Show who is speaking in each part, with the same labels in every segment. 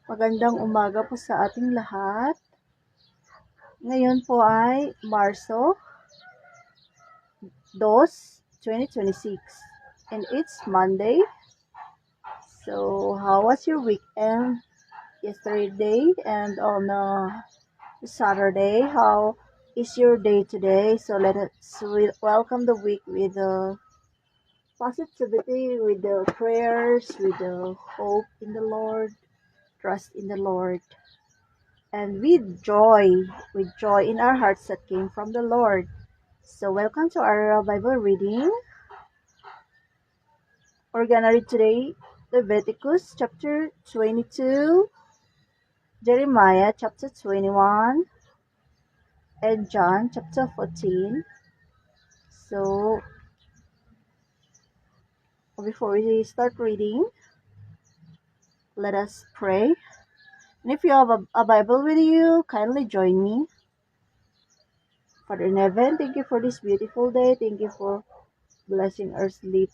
Speaker 1: Magandang umaga po sa ating lahat. Ngayon po ay Marso 2, 2026 and it's Monday. So, how was your weekend yesterday and on Saturday? How is your day today? So, let us welcome the week with positivity, with the prayers, with the hope in the Lord, trust in the Lord, and with joy in our hearts that came from the Lord. So, welcome to our Bible reading. We're gonna read today Leviticus chapter 22, Jeremiah chapter 21, and John chapter 14. So, before we start reading, let us pray. And if you have a Bible with you, kindly join me. Father in heaven, thank you for this beautiful day. Thank you for blessing our sleep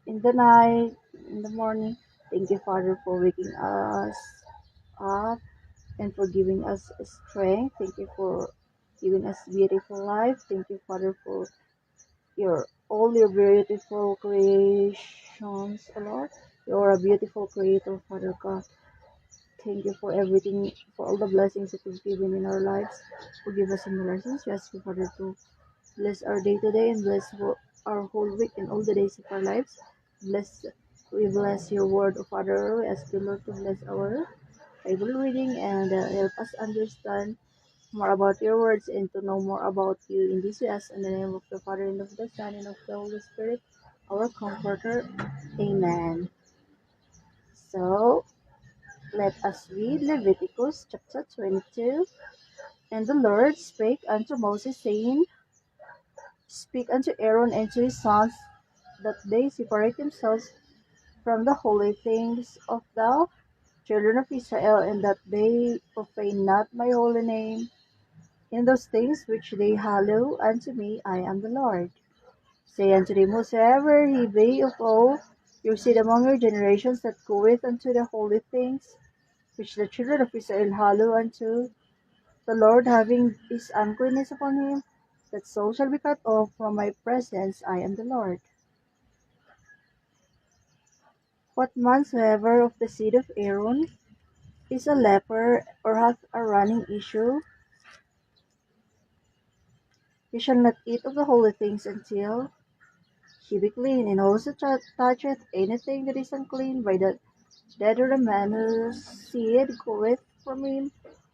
Speaker 1: in the night, in the morning. Thank you, Father, for waking us up and for giving us strength. Thank you for giving us beautiful life. Thank you, Father, for all your beautiful creations, O Lord. You're a beautiful creator, Father God. Thank you for everything, for all the blessings that you've given in our lives. Forgive us in the lessons. We ask you, Father, to bless our day today and bless our whole week and all the days of our lives. We bless your word, O Father. We ask you, Lord, to bless our Bible reading and help us understand more about your words and to know more about you. In this we ask in the name of the Father and of the Son and of the Holy Spirit, our Comforter. Amen. So let us read Leviticus chapter 22. And the Lord spake unto Moses, saying, Speak unto Aaron and to his sons, that they separate themselves from the holy things of the children of Israel, and that they profane not my holy name. In those things which they hallow unto me, I am the Lord. Say unto them, whosoever he be of all your seed among your generations that goeth unto the holy things, which the children of Israel hallow unto the Lord, having his uncleanness upon him, that soul shall be cut off from my presence. I am the Lord. What man soever of the seed of Aaron is a leper, or hath a running issue, he shall not eat of the holy things until he be clean. And whoso toucheth anything that is unclean by the dead of a man whose seed goeth from him,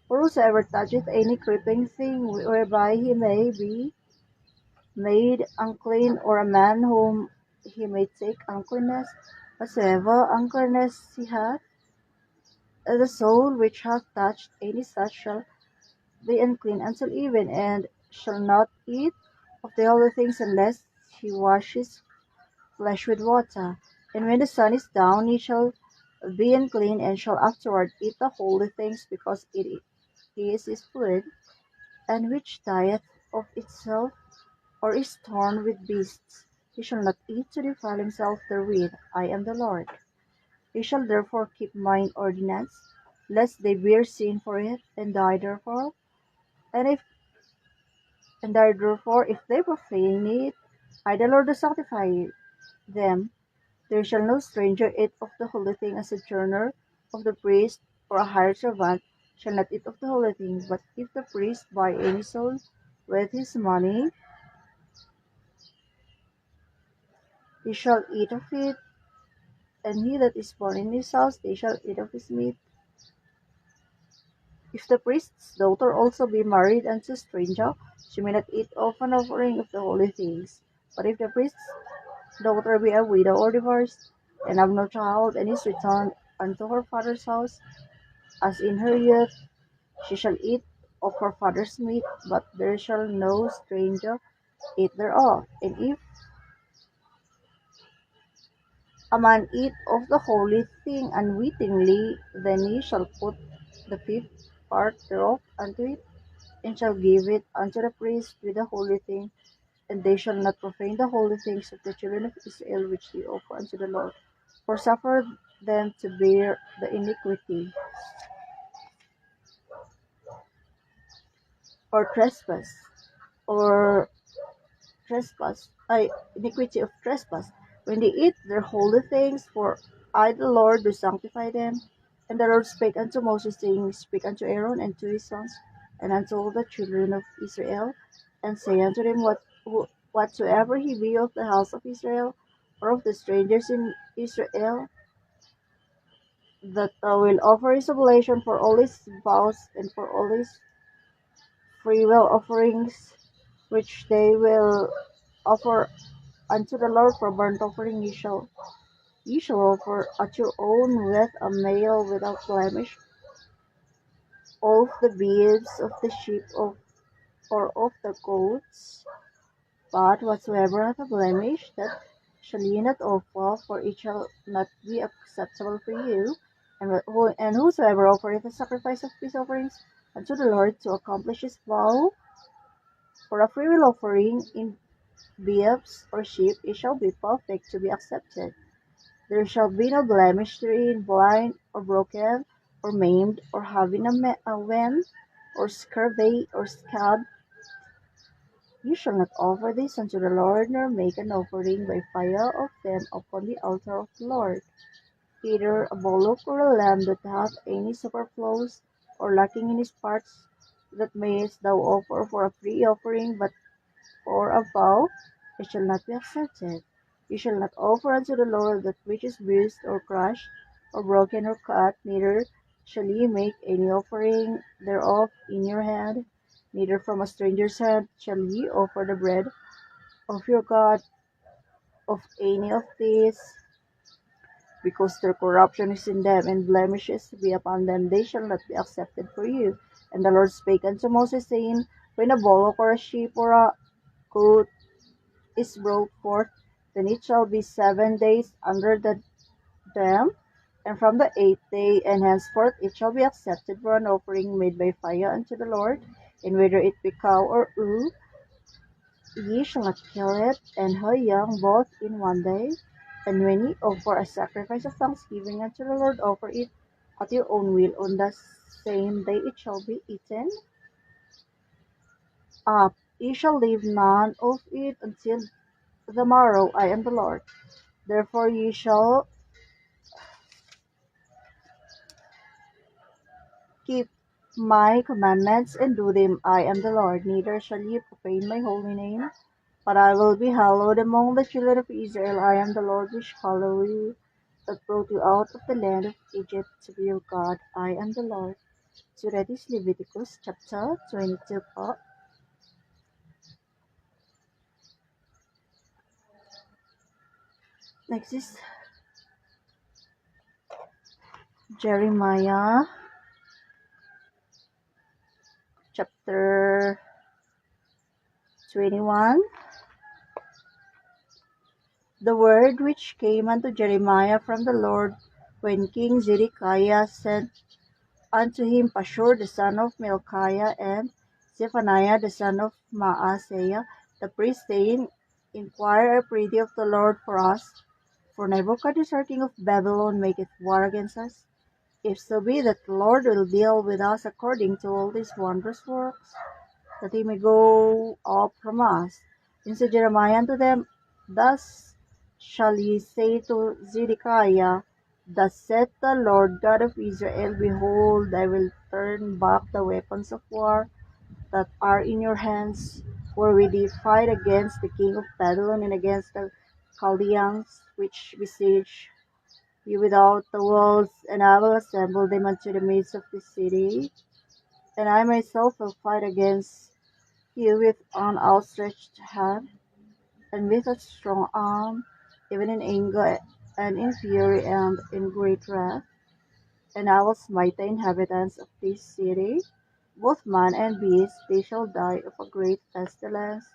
Speaker 1: or whosoever toucheth any creeping thing whereby he may be made unclean, or a man whom he may take uncleanness, whatsoever uncleanness he hath, the soul which hath touched any such shall be unclean until even, and shall not eat of the holy things unless he wash his flesh with water. And when the sun is down, he shall be unclean, and shall afterward eat the holy things, because it is his food, and which dieth of itself, or is torn with beasts. He shall not eat to defile himself therewith. I am the Lord. He shall therefore keep mine ordinance, lest they bear sin for it, and die therefore. And if they profane it, I the Lord will sanctify them. There shall no stranger eat of the holy thing. A sojourner of the priest, or a hired servant, shall not eat of the holy thing. But if the priest buy any soul with his money, he shall eat of it, and he that is born in his house, they shall eat of his meat. If the priest's daughter also be married unto a stranger, she may not eat of an offering of the holy things. But if the priest's daughter be a widow or divorced, and have no child, and is returned unto her father's house, as in her youth, she shall eat of her father's meat, but there shall no stranger eat thereof. And if a man eat of the holy thing unwittingly, then he shall put the fifth part thereof unto it, and shall give it unto the priest with the holy thing. And they shall not profane the holy things of the children of Israel, which they offer unto the Lord, or suffer them to bear the iniquity. or trespass, or iniquity of trespass, when they eat their holy things, for I the Lord do sanctify them. And the Lord spake unto Moses, saying, Speak unto Aaron and to his sons, and unto all the children of Israel, and say unto them, whatsoever he be of the house of Israel, or of the strangers in Israel, that will offer his oblation for all his vows and for all his freewill offerings, which they will offer unto the Lord for burnt offering, ye shall offer at your own with a male without blemish, of the beeves of the sheep or of the goats. But whatsoever hath a blemish, that shall ye not offer, for it shall not be acceptable for you. And whosoever offereth a sacrifice of peace offerings unto the Lord to accomplish his vow, for a freewill offering in beeves or sheep, it shall be perfect to be accepted. There shall be no blemish therein, blind, or broken, or maimed, or having a wen, or scurvy, or scab. You shall not offer this unto the Lord, nor make an offering by fire of them upon the altar of the Lord. Either a bullock or a lamb that hath any superfluous, or lacking in his parts, that mayest thou offer for a free offering, but or a vow, it shall not be accepted. You shall not offer unto the Lord that which is bruised, or crushed, or broken, or cut, neither shall ye make any offering thereof in your hand, neither from a stranger's hand shall ye offer the bread of your God of any of these, because their corruption is in them, and blemishes be upon them, they shall not be accepted for you. And the Lord spake unto Moses, saying, When a bullock or a sheep or a goat is brought forth, then it shall be 7 days under the dam, and from the 8th day and henceforth it shall be accepted for an offering made by fire unto the Lord. And whether it be cow or ewe, ye shall not kill it, and her young both in one day. And when ye offer a sacrifice of thanksgiving unto the Lord, offer it at your own will. On the same day it shall be eaten up. Ye shall leave none of it until the morrow. I am the Lord. Therefore ye shall keep my commandments and do them. I am the Lord. Neither shall ye profane my holy name, but I will be hallowed among the children of Israel. I am the Lord which hallow you, that brought you out of the land of Egypt to be your God. I am the Lord. So that is Leviticus chapter 22 po. Next is Jeremiah chapter 21. The word which came unto Jeremiah from the Lord, when King Zedekiah sent unto him Pashur the son of Melchiah, and Zephaniah the son of Maaseiah the priest, saying, Inquire, I pray thee, of the Lord for us, for Nebuchadnezzar king of Babylon maketh war against us. If so be that the Lord will deal with us according to all these wondrous works, that he may go up from us. Then said Jeremiah unto them, Thus shall ye say to Zedekiah, Thus saith the Lord God of Israel, Behold, I will turn back the weapons of war that are in your hands, wherewith ye fight against the king of Babylon, and against the Chaldeans which besiege you without the walls, and I will assemble them unto the midst of the city, and I myself will fight against you with an outstretched hand, and with a strong arm, even in anger, and in fury, and in great wrath. And I will smite the inhabitants of this city, both man and beast, they shall die of a great pestilence.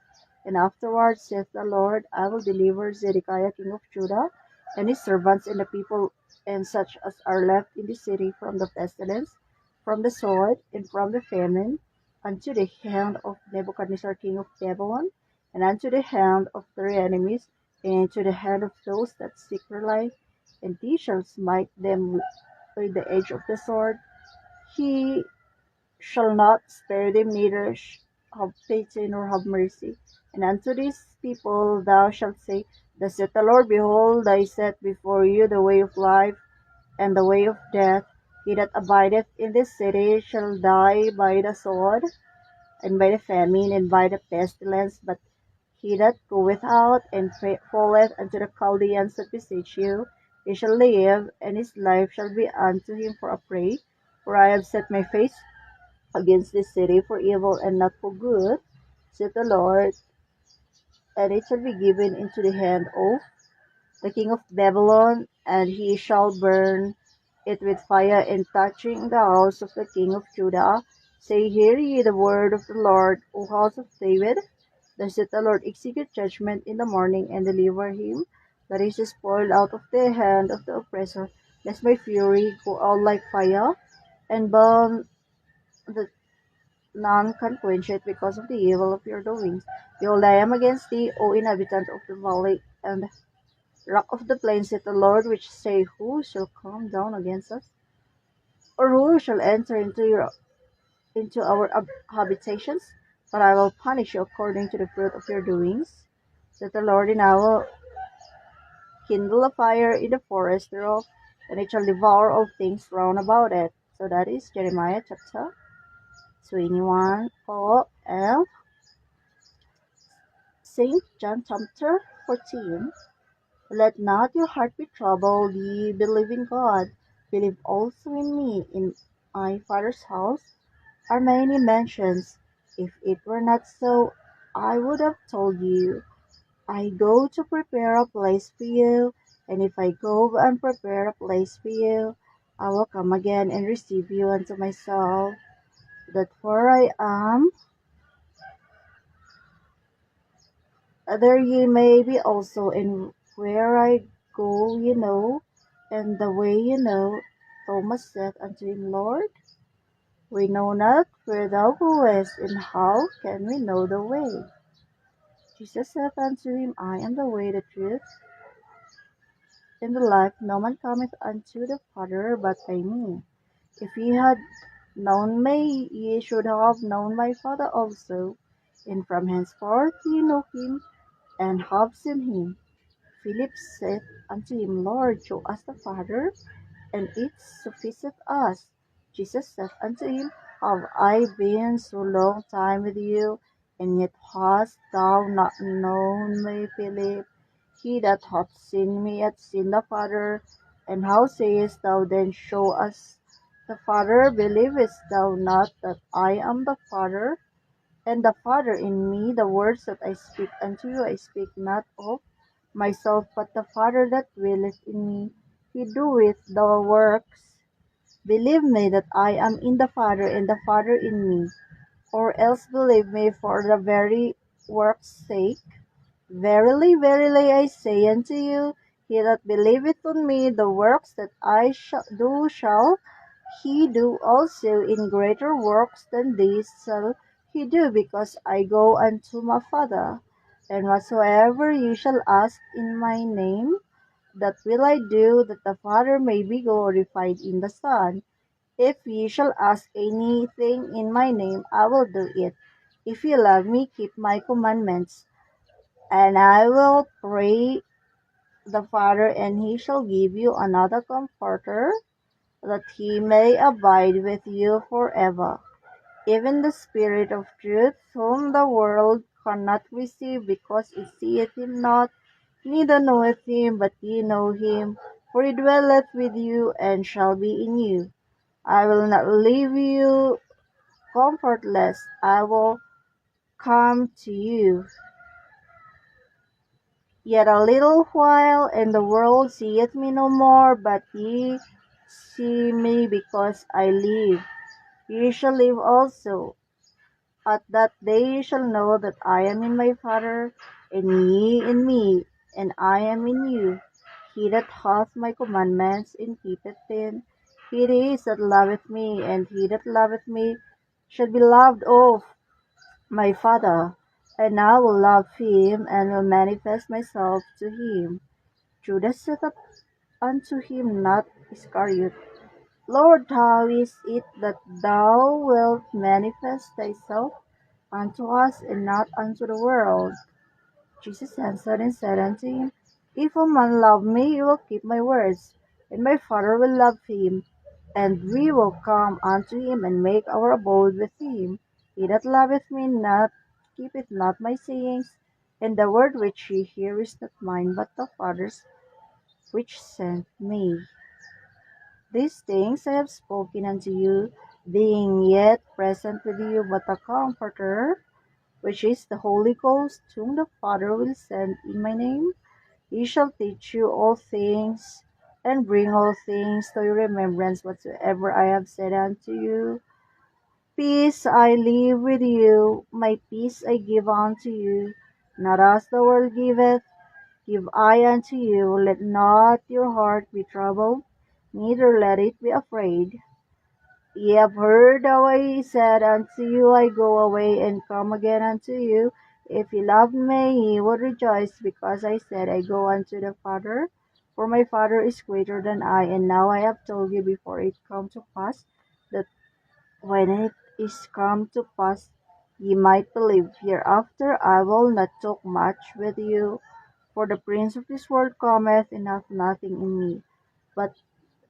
Speaker 1: And afterward, saith the Lord, I will deliver Zedekiah king of Judah, and his servants, and the people, and such as are left in the city, from the pestilence, from the sword, and from the famine, unto the hand of Nebuchadnezzar king of Babylon, and unto the hand of their enemies, and into the hand of those that seek their life, and he shall smite them with the edge of the sword. He shall not spare them, neither have pity nor have mercy. And unto these people thou shalt say, Thus saith the Lord, behold, I set before you the way of life and the way of death. He that abideth in this city shall die by the sword, and by the famine, and by the pestilence. But he that goeth out and falleth unto the Chaldeans that besiege you, he shall live, and his life shall be unto him for a prey. For I have set my face against this city for evil and not for good, saith the Lord, and it shall be given into the hand of the king of Babylon, and he shall burn it with fire. And touching the house of the king of Judah, say, Hear ye the word of the Lord, O house of David. Thus saith the Lord, Execute judgment in the morning, and deliver him that is spoiled out of the hand of the oppressor, lest my fury go out like fire, and burn that none can quench it because of the evil of your doings. Behold, I am against thee, O inhabitant of the valley, and rock of the plains, saith the Lord, which say, Who shall come down against us? Or who shall enter into our habitations? But I will punish you according to the fruit of your doings, saith the Lord, and I will kindle a fire in the forest thereof, and it shall devour all things round about it. So that is Jeremiah chapter 21, and St. John chapter 14. Let not your heart be troubled, ye believe in God, believe also in me. In my Father's house are many mansions. If it were not so, I would have told you. I go to prepare a place for you, and if I go and prepare a place for you, I will come again and receive you unto myself, that where I am, there ye may be also. And where I go ye know, and the way ye know. Thomas said unto him, Lord, we know not where thou goest, and how can we know the way? Jesus said unto him, I am the way, the truth, and the life. No man cometh unto the Father but by me. If ye had known me, ye should have known my Father also. And from henceforth ye know him, and have seen him. Philip said unto him, Lord, show us the Father, and it sufficeth us. Jesus said unto him, Have I been so long time with you, and yet hast thou not known me, Philip? He that hath seen me hath seen the Father. And how sayest thou then, Show us the Father? Believest thou not that I am the Father, and the Father in me? The words that I speak unto you, I speak not of myself, but the Father that dwelleth in me, he doeth the works. Believe me that I am in the Father, and the Father in me, or else believe me for the very work's sake. Verily, verily, I say unto you, he that believeth on me, the works that I shall do shall he do also. In greater works than these shall he do, because I go unto my Father. And whatsoever you shall ask in my name, that will I do, that the Father may be glorified in the Son. If ye shall ask anything in my name, I will do it. If ye love me, keep my commandments. And I will pray the Father, and he shall give you another Comforter, that he may abide with you forever, even the Spirit of truth, whom the world cannot receive, because it seeth him not, neither knoweth him. But ye know him, for he dwelleth with you, and shall be in you. I will not leave you comfortless, I will come to you. Yet a little while, and the world seeth me no more, but ye see me, because I live. Ye shall live also. At that day ye shall know that I am in my Father, and ye in me, and I am in you. He that hath my commandments and keepeth them, he it is that loveth me, and he that loveth me shall be loved of my Father, and I will love him, and will manifest myself to him. Judas said unto him, not Iscariot, Lord, how is it that thou wilt manifest thyself unto us, and not unto the world. Jesus answered and said unto him, If a man love me, he will keep my words, and my Father will love him, and we will come unto him, and make our abode with him. He that loveth me not keepeth not my sayings, and the word which ye hear is not mine, but the Father's which sent me. These things I have spoken unto you, being yet present with you, but the Comforter, which is the Holy Ghost, whom the Father will send in my name, he shall teach you all things, and bring all things to your remembrance whatsoever I have said unto you. Peace I leave with you, my peace I give unto you. Not as the world giveth, give I unto you. Let not your heart be troubled, neither let it be afraid. Ye have heard how I said unto you, I go away and come again unto you. If ye loved me, ye would rejoice, because I said, I go unto the Father. For my Father is greater than I, and now I have told you before it come to pass, that when it is come to pass, ye might believe. Hereafter I will not talk much with you, for the prince of this world cometh, and hath nothing in me, but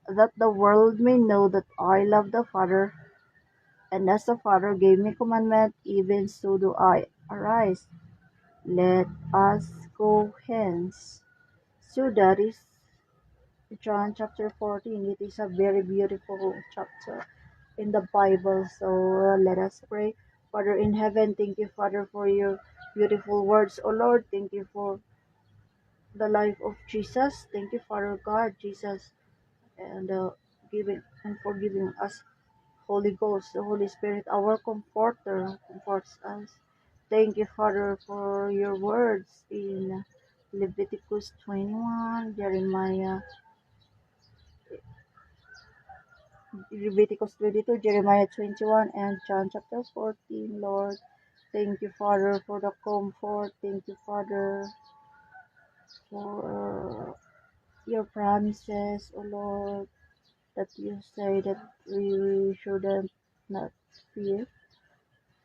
Speaker 1: that the world may know that I love the Father. And as the Father gave me commandment, even so do I. Arise, let us go hence. So that is John chapter 14. It is a very beautiful chapter in the Bible. So let us pray. Father in heaven, thank you, Father, for your beautiful words. Oh Lord, thank you for the life of Jesus. Thank you, Father God, Jesus, and giving and for giving us Holy Ghost, the Holy Spirit, our comforter, who comforts us. Thank you, Father, for your words in Leviticus 21, Leviticus 22, Jeremiah 21, and John chapter 14, Lord. Thank you, Father, for the comfort. Thank you, Father, for your promises, O Lord, that you say that we shouldn't not fear.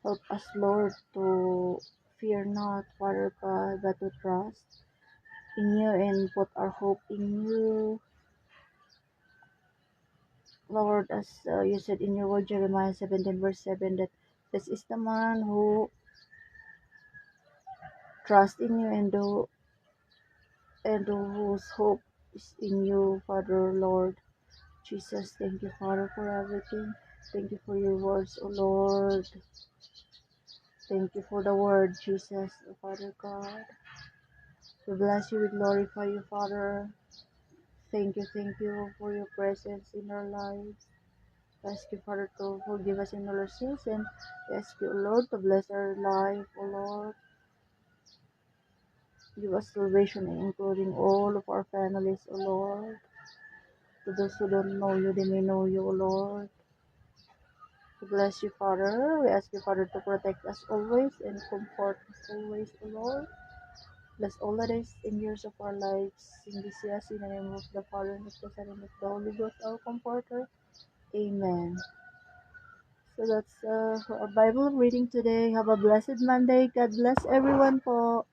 Speaker 1: Help us, Lord, to fear not, Father God, but to trust in you and put our hope in you, Lord, as you said in your word, Jeremiah 17, verse 7, that this is the man who trusts in you and whose hope is in you, Father, Lord. Jesus, thank you, Father, for everything. Thank you for your words, O Lord. Thank you for the word, Jesus, Father God. We bless you, we glorify you, Father. Thank you for your presence in our lives. Ask you, Father, to forgive us in all our sins, and ask you, Lord, to bless our life, O Lord. Give us salvation, including all of our families, O Lord. To those who don't know you, they may know you, O Lord. We bless you, Father. We ask you, Father, to protect us always and comfort us always, O Lord. Bless all the days and years of our lives. In this year, in the name of the Father, and of the Son, and of the Holy Ghost, our Comforter. Amen. So that's our Bible reading today. Have a blessed Monday. God bless everyone po.